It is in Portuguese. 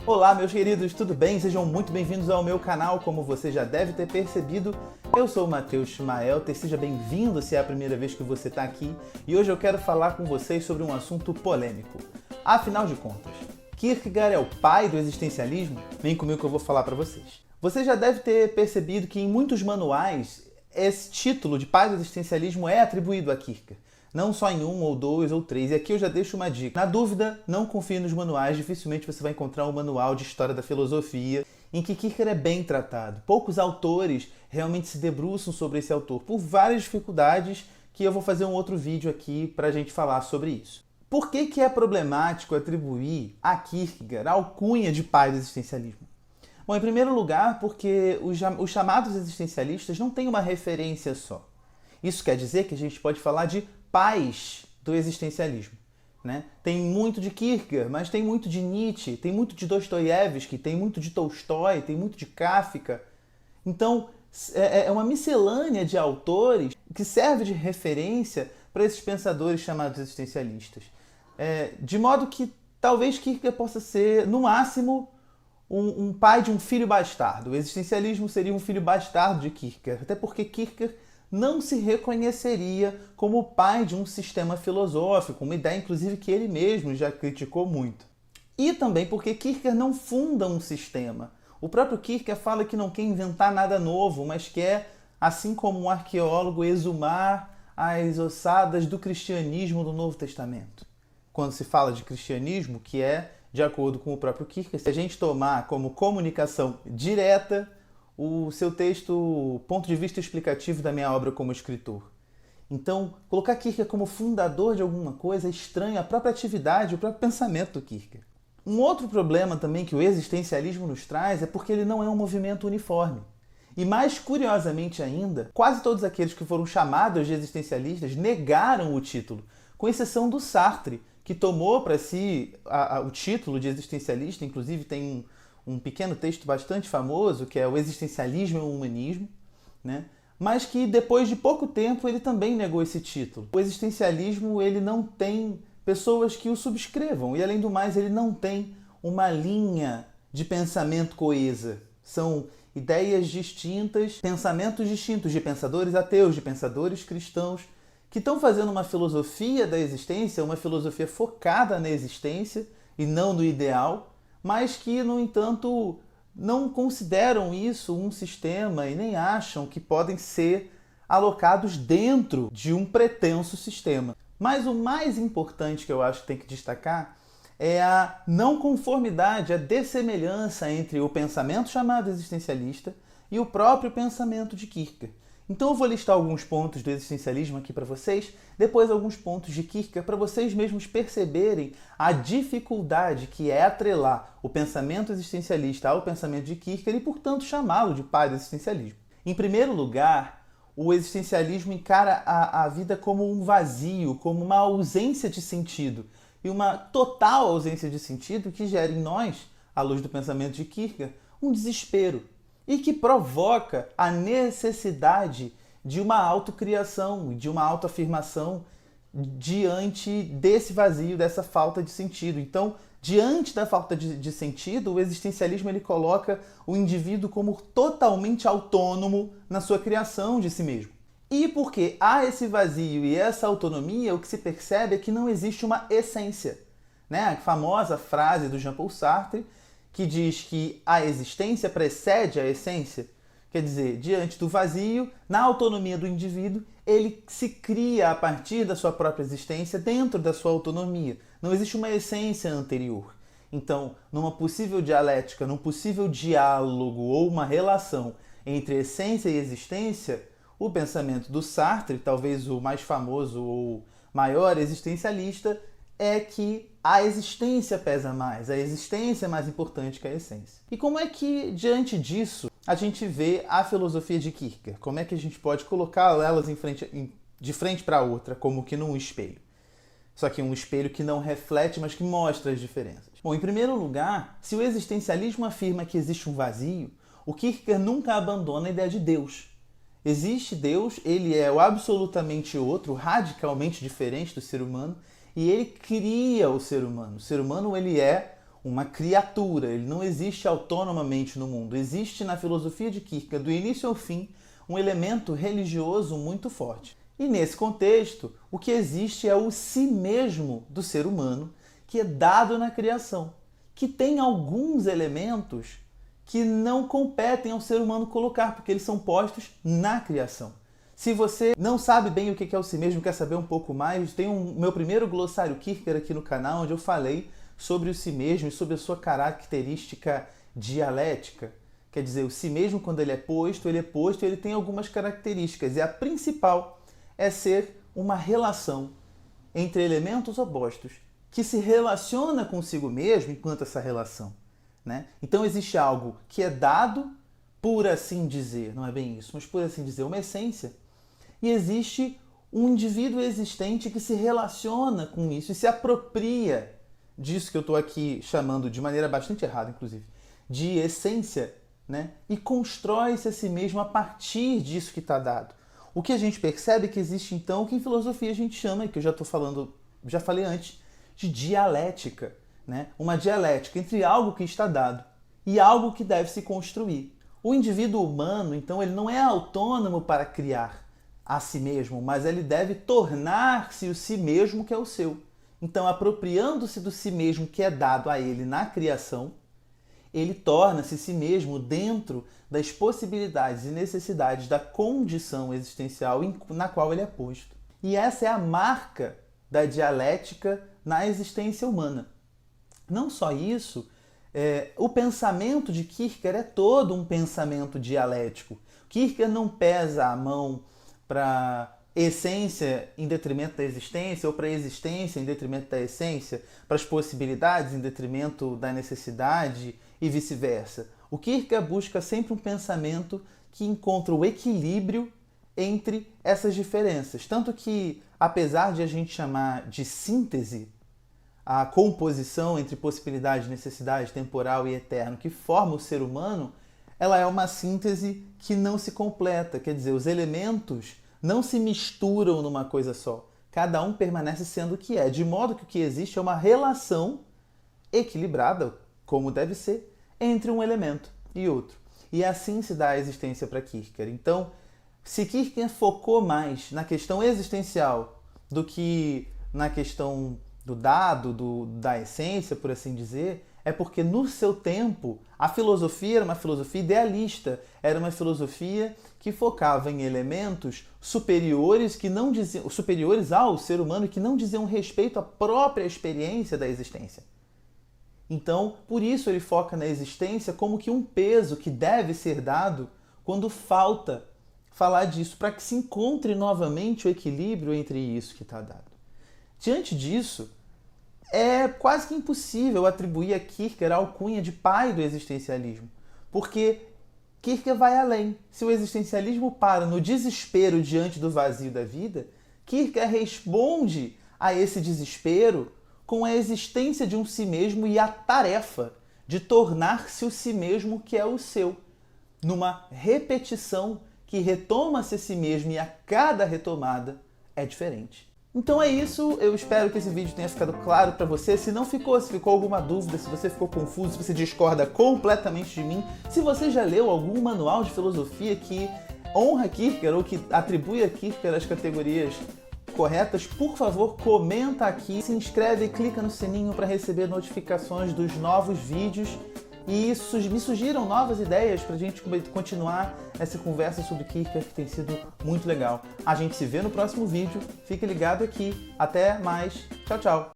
Olá, meus queridos, tudo bem? Sejam muito bem-vindos ao meu canal. Como você já deve ter percebido, eu sou o Matheus Schmaelter. Seja bem-vindo se é a primeira vez que você está aqui. E hoje eu quero falar com vocês sobre um assunto polêmico. Afinal de contas, Kierkegaard é o pai do existencialismo? Vem comigo que eu vou falar para vocês. Você já deve ter percebido que em muitos manuais esse título de pai do existencialismo é atribuído a Kierkegaard. Não só em um, ou dois, ou três. E aqui eu já deixo uma dica. Na dúvida, não confie nos manuais. Dificilmente você vai encontrar um manual de história da filosofia em que Kierkegaard é bem tratado. Poucos autores realmente se debruçam sobre esse autor, por várias dificuldades que eu vou fazer um outro vídeo aqui para a gente falar sobre isso. Por que é problemático atribuir a Kierkegaard a alcunha de pai do existencialismo? Bom, em primeiro lugar, porque os chamados existencialistas não têm uma referência só. Isso quer dizer que a gente pode falar de pais do existencialismo, né? Tem muito de Kierkegaard, mas tem muito de Nietzsche, tem muito de Dostoiévski, tem muito de Tolstói, tem muito de Kafka. Então, é uma miscelânea de autores que serve de referência para esses pensadores chamados existencialistas. De modo que talvez Kierkegaard possa ser, no máximo, um pai de um filho bastardo. O existencialismo seria um filho bastardo de Kierkegaard, até porque Kierkegaard não se reconheceria como o pai de um sistema filosófico, uma ideia, inclusive, que ele mesmo já criticou muito. E também porque Kierkegaard não funda um sistema. O próprio Kierkegaard fala que não quer inventar nada novo, mas quer, assim como um arqueólogo, exumar as ossadas do cristianismo do Novo Testamento. Quando se fala de cristianismo, que é, de acordo com o próprio Kierkegaard, se a gente tomar como comunicação direta o seu texto, ponto de vista explicativo da minha obra como escritor. Então, colocar Kierkegaard como fundador de alguma coisa é estranho à própria atividade, o próprio pensamento do Kierkegaard. Um outro problema também que o existencialismo nos traz é porque ele não é um movimento uniforme. E mais curiosamente ainda, quase todos aqueles que foram chamados de existencialistas negaram o título, com exceção do Sartre, que tomou para si o título de existencialista. Inclusive tem um pequeno texto bastante famoso, que é o Existencialismo e o Humanismo, né? Mas que depois de pouco tempo ele também negou esse título. O existencialismo ele não tem pessoas que o subscrevam e, além do mais, ele não tem uma linha de pensamento coesa. São ideias distintas, pensamentos distintos de pensadores ateus, de pensadores cristãos, que estão fazendo uma filosofia da existência, uma filosofia focada na existência e não no ideal, mas que, no entanto, não consideram isso um sistema e nem acham que podem ser alocados dentro de um pretenso sistema. Mas o mais importante que eu acho que tem que destacar é a não conformidade, a dessemelhança entre o pensamento chamado existencialista e o próprio pensamento de Kierkegaard. Então eu vou listar alguns pontos do existencialismo aqui para vocês, depois alguns pontos de Kierkegaard, para vocês mesmos perceberem a dificuldade que é atrelar o pensamento existencialista ao pensamento de Kierkegaard e, portanto, chamá-lo de pai do existencialismo. Em primeiro lugar, o existencialismo encara a vida como um vazio, como uma ausência de sentido, e uma total ausência de sentido que gera em nós, à luz do pensamento de Kierkegaard, um desespero, e que provoca a necessidade de uma autocriação, de uma autoafirmação diante desse vazio, dessa falta de sentido. Então, diante da falta de sentido, o existencialismo ele coloca o indivíduo como totalmente autônomo na sua criação de si mesmo. E porque há esse vazio e essa autonomia, o que se percebe é que não existe uma essência, né? A famosa frase do Jean-Paul Sartre, que diz que a existência precede a essência. Quer dizer, diante do vazio, na autonomia do indivíduo, ele se cria a partir da sua própria existência dentro da sua autonomia. Não existe uma essência anterior. Então, numa possível dialética, num possível diálogo ou uma relação entre essência e existência, o pensamento do Sartre, talvez o mais famoso ou maior existencialista, é que a existência pesa mais, a existência é mais importante que a essência. E como é que, diante disso, a gente vê a filosofia de Kierkegaard? Como é que a gente pode colocar elas de frente para a outra, como que num espelho? Só que um espelho que não reflete, mas que mostra as diferenças. Bom, em primeiro lugar, se o existencialismo afirma que existe um vazio, o Kierkegaard nunca abandona a ideia de Deus. Existe Deus, ele é o absolutamente outro, radicalmente diferente do ser humano, e ele cria o ser humano. O ser humano ele é uma criatura, ele não existe autonomamente no mundo. Existe na filosofia de Kierkegaard, do início ao fim, um elemento religioso muito forte. E nesse contexto, o que existe é o si mesmo do ser humano, que é dado na criação, que tem alguns elementos que não competem ao ser humano colocar, porque eles são postos na criação. Se você não sabe bem o que é o si mesmo, quer saber um pouco mais, tem meu primeiro glossário Kierkegaard aqui no canal, onde eu falei sobre o si mesmo e sobre a sua característica dialética. Quer dizer, o si mesmo, quando ele é posto, ele tem algumas características. E a principal é ser uma relação entre elementos opostos, que se relaciona consigo mesmo enquanto essa relação. Né? Então existe algo que é dado, por assim dizer, não é bem isso, mas por assim dizer, uma essência, e existe um indivíduo existente que se relaciona com isso e se apropria disso que eu estou aqui chamando de maneira bastante errada, inclusive, de essência, né? E constrói-se a si mesmo a partir disso que está dado. O que a gente percebe é que existe então o que em filosofia a gente chama, e que eu já falei antes, de dialética. Né? Uma dialética entre algo que está dado e algo que deve se construir. O indivíduo humano, então, ele não é autônomo para criar a si mesmo, mas ele deve tornar-se o si mesmo que é o seu. Então, apropriando-se do si mesmo que é dado a ele na criação, ele torna-se si mesmo dentro das possibilidades e necessidades da condição existencial na qual ele é posto. E essa é a marca da dialética na existência humana. Não só isso, o pensamento de Kierkegaard é todo um pensamento dialético. Kierkegaard não pesa a mão para essência em detrimento da existência ou para a existência em detrimento da essência, para as possibilidades em detrimento da necessidade e vice-versa. O Kierkegaard busca sempre um pensamento que encontra o equilíbrio entre essas diferenças. Tanto que, apesar de a gente chamar de síntese a composição entre possibilidade, necessidade, temporal e eterno que forma o ser humano, ela é uma síntese que não se completa. Quer dizer, os elementos não se misturam numa coisa só. Cada um permanece sendo o que é, de modo que o que existe é uma relação equilibrada, como deve ser, entre um elemento e outro. E assim se dá a existência para Kierkegaard. Então, se Kierkegaard focou mais na questão existencial do que na questão do dado, da essência, por assim dizer, é porque no seu tempo a filosofia era uma filosofia idealista, era uma filosofia que focava em elementos superiores superiores ao ser humano, que não diziam respeito à própria experiência da existência. Então, por isso ele foca na existência como que um peso que deve ser dado quando falta falar disso, para que se encontre novamente o equilíbrio entre isso que está dado. Diante disso, é quase que impossível atribuir a Kierkegaard a alcunha de pai do existencialismo, porque Kierkegaard vai além. Se o existencialismo para no desespero diante do vazio da vida, Kierkegaard responde a esse desespero com a existência de um si mesmo e a tarefa de tornar-se o si mesmo que é o seu, numa repetição que retoma-se a si mesmo e a cada retomada é diferente. Então é isso, eu espero que esse vídeo tenha ficado claro para você. Se não ficou, se ficou alguma dúvida, se você ficou confuso, se você discorda completamente de mim, se você já leu algum manual de filosofia que honra Kierkegaard ou que atribui a Kierkegaard as categorias corretas, por favor, comenta aqui, se inscreve e clica no sininho para receber notificações dos novos vídeos e me sugiram novas ideias para a gente continuar essa conversa sobre Kierkegaard, que tem sido muito legal. A gente se vê no próximo vídeo, fique ligado aqui, até mais, tchau, tchau!